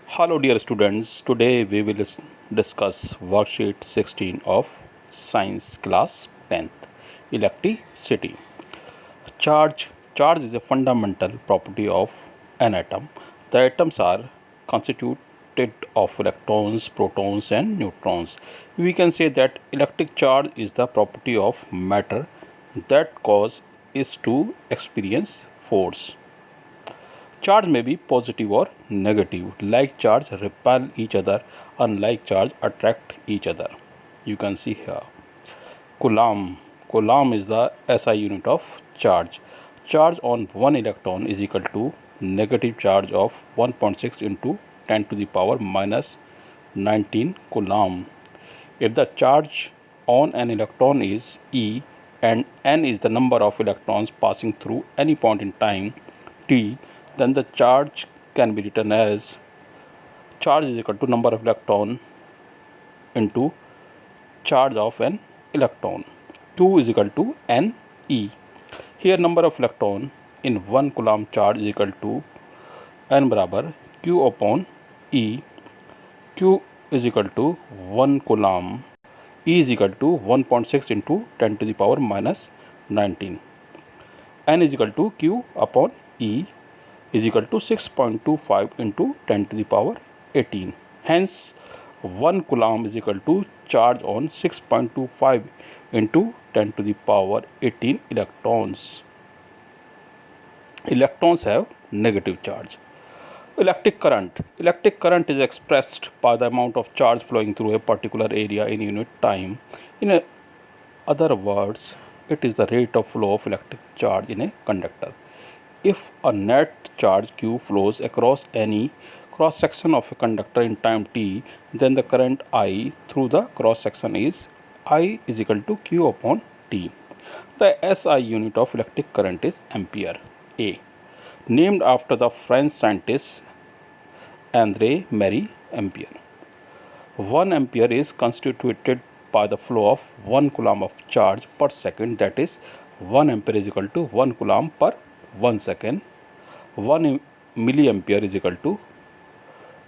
Hello dear students, today we will discuss worksheet 16 of science class 10th electricity. Charge is a fundamental property of an atom. The atoms are constituted of electrons, protons and neutrons. We can say that electric charge is the property of matter that causes it to experience force. Charge may be positive or negative. Like charge repel each other, unlike charge attract each other. You can see here. Coulomb. Coulomb is the SI unit of charge. Charge on one electron is equal to negative charge of 1.6 into 10 to the power minus 19 Coulomb. If the charge on an electron is E and n is the number of electrons passing through any point in time t, then the charge can be written as charge is equal to number of electron into charge of an electron. Q is equal to Ne. Here number of electron in 1 coulomb charge is equal to n बराबर Q upon E. Q is equal to 1 coulomb. E is equal to 1.6 into 10 to the power minus 19. N is equal to Q upon E is equal to 6.25 into 10 to the power 18. Hence, 1 coulomb is equal to charge on 6.25 into 10 to the power 18 electrons. Electrons have negative charge. Electric current. Electric current is expressed by the amount of charge flowing through a particular area in unit time. In other words, it is the rate of flow of electric charge in a conductor. If a net charge Q flows across any cross section of a conductor in time t, then the current I through the cross section is I is equal to Q upon T. The SI unit of electric current is ampere, A, named after the French scientist André Marie Ampere. 1 ampere is constituted by the flow of 1 coulomb of charge per second, that is 1 ampere is equal to 1 coulomb per 1 second. 1 milliampere is equal to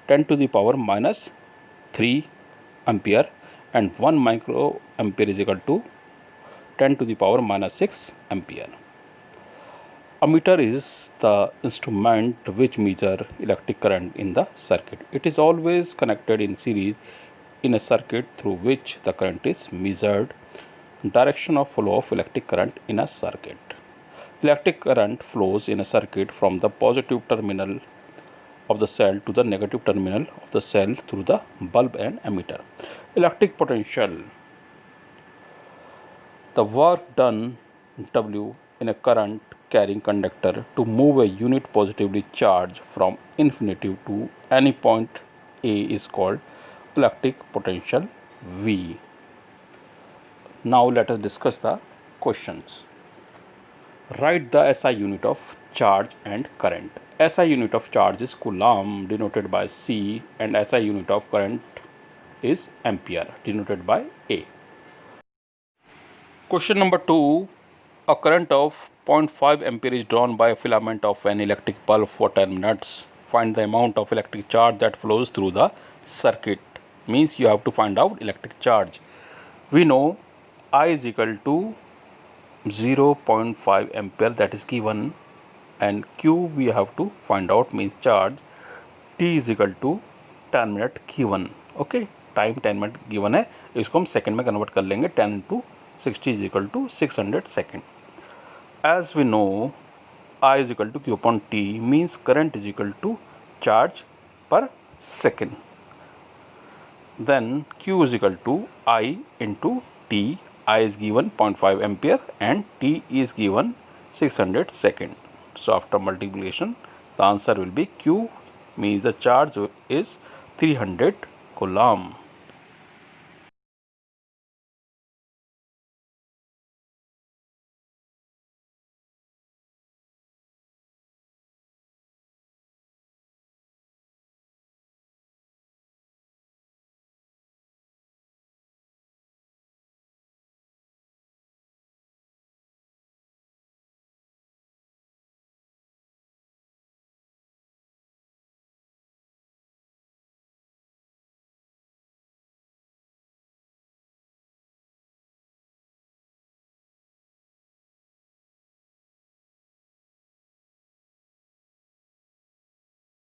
10 to the power minus 3 ampere and 1 microampere is equal to 10 to the power minus 6 ampere. Ammeter is the instrument which measures electric current in the circuit. It is always connected in series in a circuit through which the current is measured. Direction of flow of electric current in a circuit. Electric current flows in a circuit from the positive terminal of the cell to the negative terminal of the cell through the bulb and ammeter. Electric potential. The work done W in a current carrying conductor to move a unit positively charged from infinity to any point A is called electric potential V. Now let us discuss the questions. Write the SI unit of charge and current. SI unit of charge is coulomb denoted by C and SI unit of current is ampere denoted by A. Question number 2. A current of 0.5 ampere is drawn by a filament of an electric bulb for 10 minutes. Find the amount of electric charge that flows through the circuit. Means you have to find out electric charge. We know I is equal to 0.5 ampere, that is given, and Q we have to find out, means charge. T is equal to 10 minute given. Okay, time 10 minute given है, इसको हम second में convert कर लेंगे. 10 into 60 is equal to 600 second. As we know, I is equal to Q upon T, means current is equal to charge per second. Then Q is equal to I into T. I is given 0.5 ampere and T is given 600 second. So after multiplication, the answer will be Q, means the charge is 300 coulomb.